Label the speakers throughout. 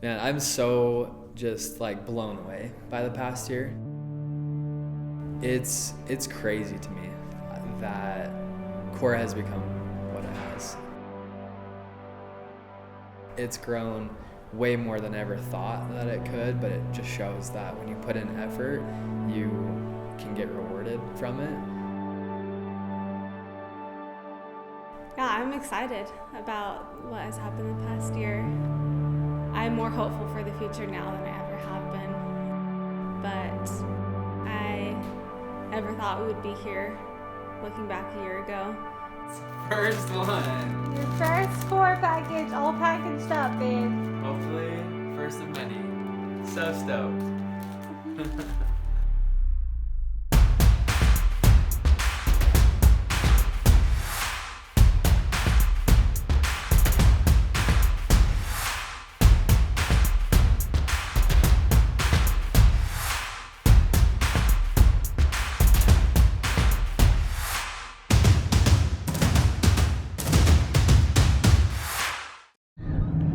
Speaker 1: Man, I'm so just like blown away by the past year. It's crazy to me that Kora has become what it has. It's grown way more than I ever thought that it could, but it just shows that when you put in effort, you can get rewarded from it.
Speaker 2: Yeah, I'm excited about what has happened the past year. I'm more hopeful for the future now than I ever have been. But I never thought we would be here looking back a year ago.
Speaker 1: First one.
Speaker 3: Your first Kora package, all packaged up, babe.
Speaker 1: Hopefully, first of many. So stoked.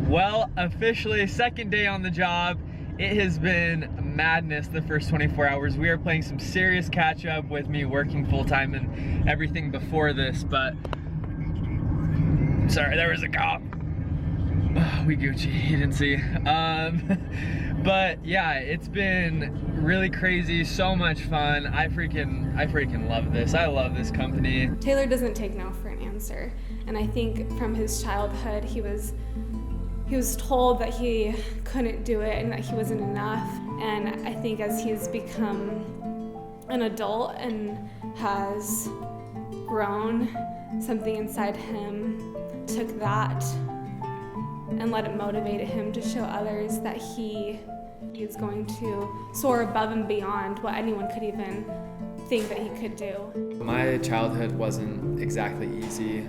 Speaker 1: Well, officially second day on the job. It has been madness the first 24 hours. We are playing some serious catch up with me working full time and everything before this, but sorry, there was a cop. Oh, we Gucci, you didn't see. But yeah, it's been really crazy, so much fun. I freaking love this. I love this company.
Speaker 2: Taylor doesn't take no for an answer. And I think from his childhood, he was told that he couldn't do it and that he wasn't enough. And I think as he's become an adult and has grown, something inside him took that and let it motivate him to show others that he is going to soar above and beyond what anyone could even think that he could do.
Speaker 1: My childhood wasn't exactly easy.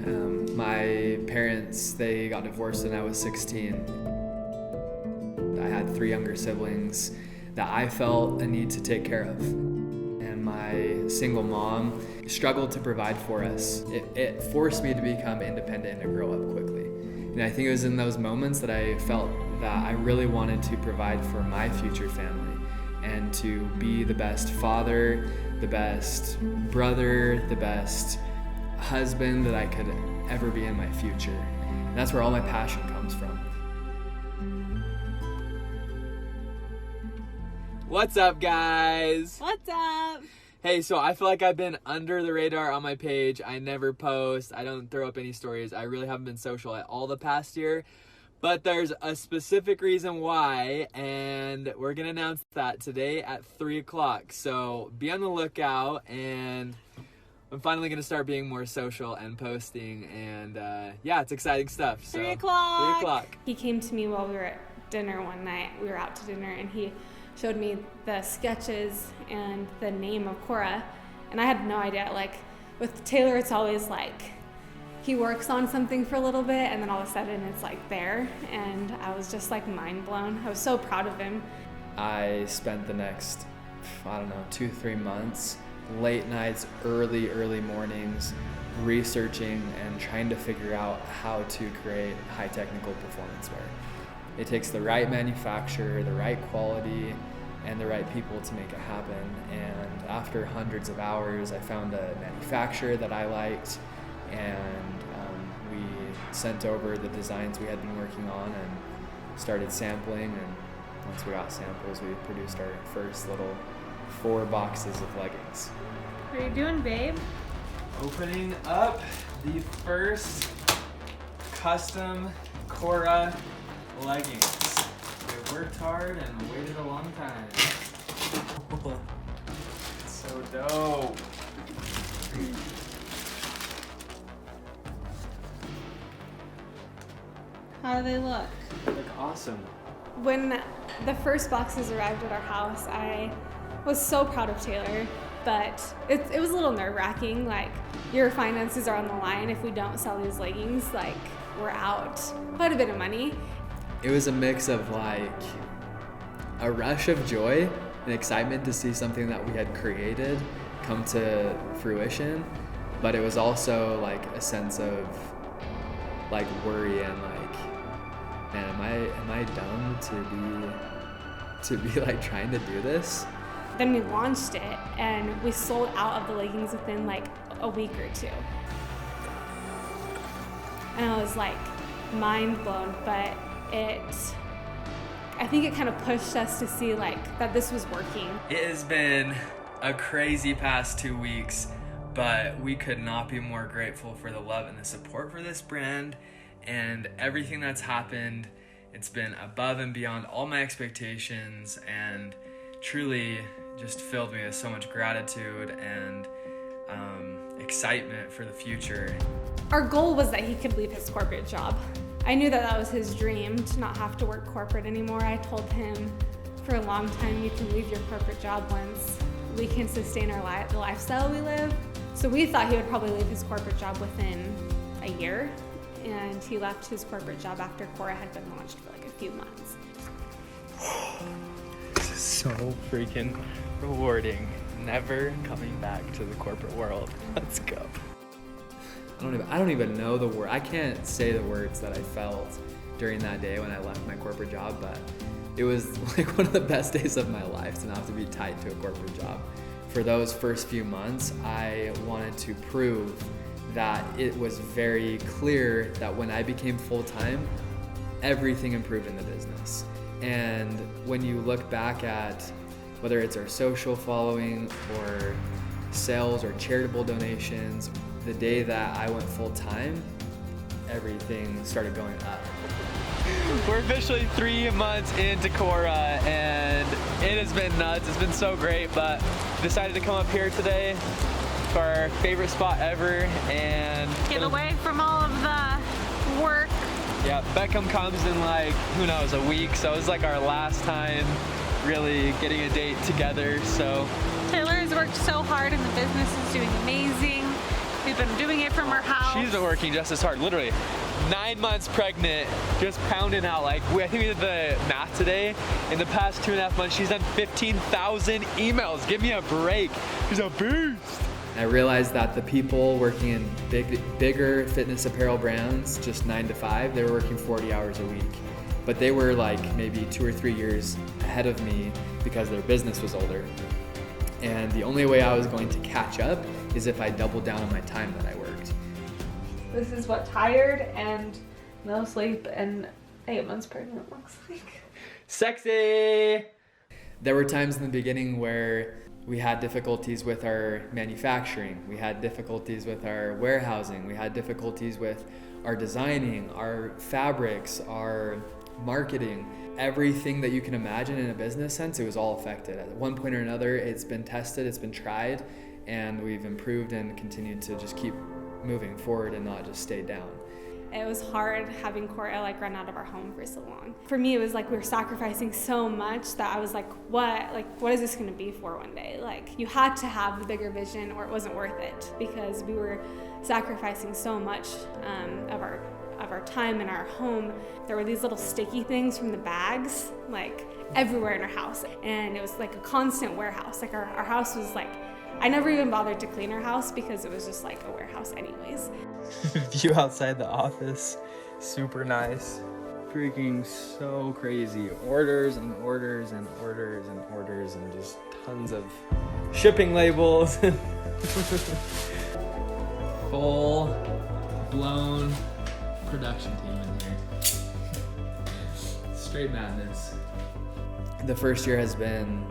Speaker 1: My parents, they got divorced when I was 16. I had 3 younger siblings that I felt a need to take care of. And my single mom struggled to provide for us. It forced me to become independent and to grow up quickly. And I think it was in those moments that I felt that I really wanted to provide for my future family and to be the best father, the best brother, the best husband that I could ever be in my future. And that's where all my passion comes from. What's up, guys?
Speaker 3: What's up?
Speaker 1: Hey, so I feel like I've been under the radar on my page. I never post. I don't throw up any stories. I really haven't been social at all the past year. But there's a specific reason why, and we're going to announce that today at 3 o'clock. So be on the lookout, and I'm finally going to start being more social and posting. And yeah, it's exciting stuff. So
Speaker 3: 3 o'clock.
Speaker 1: 3 o'clock.
Speaker 2: He came to me while we were at dinner one night. We were out to dinner, and he showed me the sketches and the name of Kora. And I had no idea. Like, with Taylor, it's always like, he works on something for a little bit and then all of a sudden it's like there, and I was just like mind blown. I was so proud of him.
Speaker 1: I spent the next, 2-3 months, late nights, early mornings, researching and trying to figure out how to create high technical performance wear. It takes the right manufacturer, the right quality, and the right people to make it happen. And after hundreds of hours, I found a manufacturer that I liked, and we sent over the designs we had been working on and started sampling. And once we got samples, we produced our first little 4 boxes of leggings.
Speaker 3: What are you doing, babe?
Speaker 1: Opening up the first custom Kora leggings. We worked hard and waited a long time. It's so dope.
Speaker 3: How do they look?
Speaker 1: Look awesome.
Speaker 2: When the first boxes arrived at our house, I was so proud of Taylor, but it was a little nerve-wracking. Like, your finances are on the line. If we don't sell these leggings, like, we're out quite a bit of money.
Speaker 1: It was a mix of like a rush of joy and excitement to see something that we had created come to fruition, but it was also like a sense of like worry and like man, am I dumb to be like trying to do this?
Speaker 2: Then we launched it and we sold out of the leggings within like a week or two. And I was like mind blown, but I think it kind of pushed us to see like that this was working.
Speaker 1: It has been a crazy past 2 weeks, but we could not be more grateful for the love and the support for this brand and everything that's happened. It's been above and beyond all my expectations and truly just filled me with so much gratitude and excitement for the future.
Speaker 2: Our goal was that he could leave his corporate job. I knew that was his dream, to not have to work corporate anymore. I told him for a long time, you can leave your corporate job once we can sustain the lifestyle we live. So we thought he would probably leave his corporate job within a year, and he left his corporate job after Kora had been launched for like a few months.
Speaker 4: This is so freaking rewarding. Never coming back to the corporate world. Let's go.
Speaker 1: I don't even know the word. I can't say the words that I felt during that day when I left my corporate job, but it was like one of the best days of my life to not have to be tied to a corporate job. For those first few months, I wanted to prove that it was very clear that when I became full-time, everything improved in the business. And when you look back at whether it's our social following or sales or charitable donations, the day that I went full-time, everything started going up.
Speaker 4: We're officially 3 months into Kora and it has been nuts. It's been so great, but decided to come up here today for our favorite spot ever and
Speaker 3: Get away from all of the work.
Speaker 4: yeah, Beckham comes in like, who knows, a week, so it was like our last time really getting a date together. So
Speaker 3: Taylor has worked so hard and the business is doing amazing. We've been doing it from our house.
Speaker 4: she's been working just as hard, literally 9 months pregnant, just pounding out. Like, I think we did the math today. In the past 2.5 months, she's done 15,000 emails. Give me a break. She's a beast.
Speaker 1: I realized that the people working in bigger fitness apparel brands, just 9 to 5, they were working 40 hours a week. But they were like maybe 2 or 3 years ahead of me because their business was older. And the only way I was going to catch up is if I doubled down on my time that I worked.
Speaker 2: This is what tired and no sleep and 8 months pregnant looks like.
Speaker 4: Sexy.
Speaker 1: There were times in the beginning where we had difficulties with our manufacturing, we had difficulties with our warehousing, we had difficulties with our designing, our fabrics, our marketing. Everything that you can imagine in a business sense, it was all affected. At one point or another, it's been tested, it's been tried, and we've improved and continued to just keep moving forward and not just stay down.
Speaker 2: It was hard having Kora like run out of our home for so long. For me, it was like we were sacrificing so much that I was like, what is this gonna be for one day? Like, you had to have the bigger vision or it wasn't worth it, because we were sacrificing so much of our time in our home. There were these little sticky things from the bags, like everywhere in our house. And it was like a constant warehouse. Like our house was like, I never even bothered to clean our house because it was just like a warehouse anyways.
Speaker 4: View outside the office, super nice. Freaking so crazy. Orders and orders and orders and orders and just tons of shipping labels. Full blown production team in here. Straight madness.
Speaker 1: The first year has been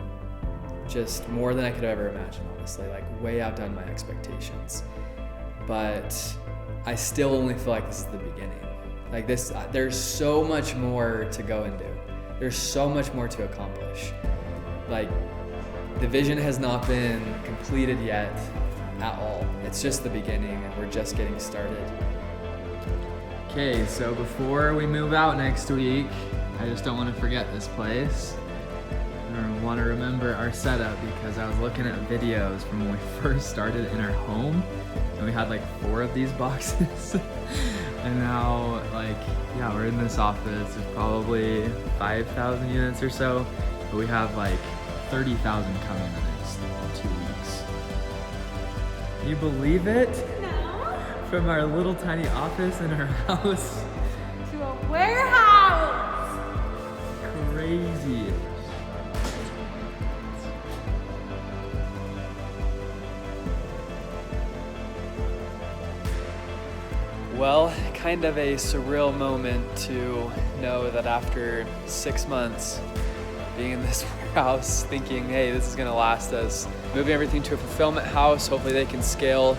Speaker 1: just more than I could have ever imagined, honestly, like way outdone my expectations. But I still only feel like this is the beginning. Like this, there's so much more to go and do. There's so much more to accomplish. Like, the vision has not been completed yet at all. It's just the beginning and we're just getting started. Okay, so before we move out next week, I just don't want to forget this place. I want to remember our setup because I was looking at videos from when we first started in our home and we had like 4 of these boxes. And now, like, yeah, we're in this office. There's probably 5,000 units or so, but we have like 30,000 coming in the next 2 weeks. Can you believe it?
Speaker 2: No.
Speaker 1: From our little tiny office in our house
Speaker 2: To a warehouse.
Speaker 1: crazy. Well, kind of a surreal moment to know that after 6 months being in this warehouse, thinking, hey, this is gonna last us, moving everything to a fulfillment house, hopefully they can scale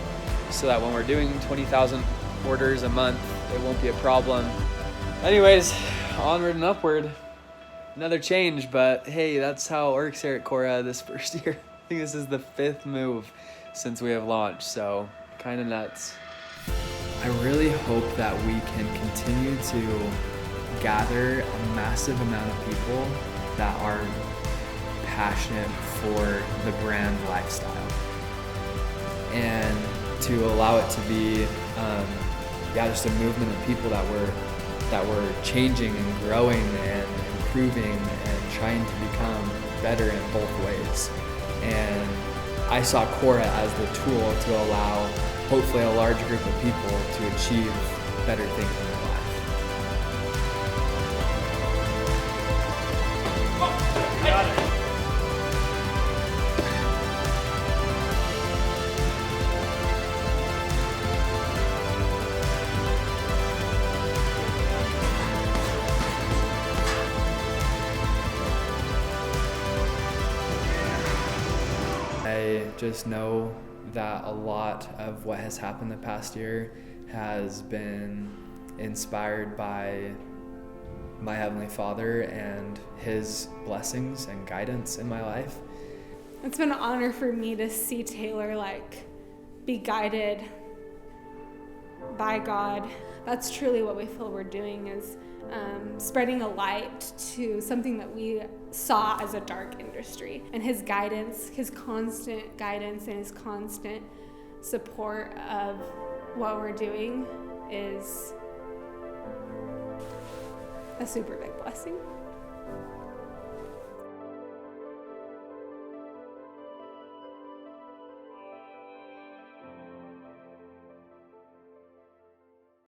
Speaker 1: so that when we're doing 20,000 orders a month, it won't be a problem. Anyways, onward and upward. Another change, but hey, that's how it works here at Kora this first year. I think this is the 5th move since we have launched, so kind of nuts. I really hope that we can continue to gather a massive amount of people that are passionate for the brand lifestyle, and to allow it to be just a movement of people that were changing and growing and improving and trying to become better in both ways. And I saw Kora as the tool to allow hopefully a large group of people to achieve better things in their life.
Speaker 4: Got it.
Speaker 1: I just know that a lot of what has happened the past year has been inspired by my Heavenly Father and His blessings and guidance in my life.
Speaker 2: It's been an honor for me to see Taylor be guided by God. That's truly what we feel we're doing, is spreading a light to something that we saw as a dark industry. And His guidance, His constant guidance and His constant support of what we're doing is a super big blessing.